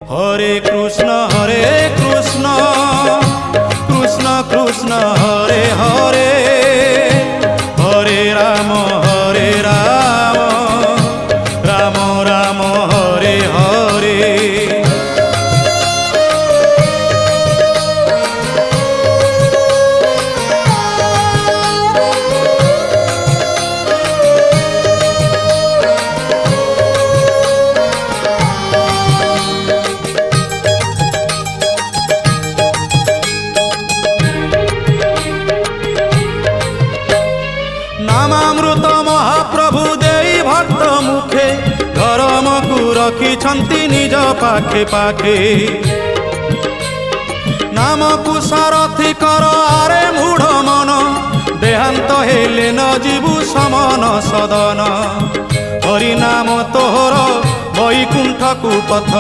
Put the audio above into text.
হরে কৃষ্ণ কৃষ্ণ কৃষ্ণ হরে হরে, হরে রাম রাম রাম হরে হরে। नामामृत महाप्रभु देई भक्त मुखे, धर्मकु रखिछन्ति निज पाखे पाखे। नामकु सारथी कर आरे मूढ़ मन, देहांत हेले न जीवु समन सदन। हरि नाम तोहर वैकुंठकु पथ,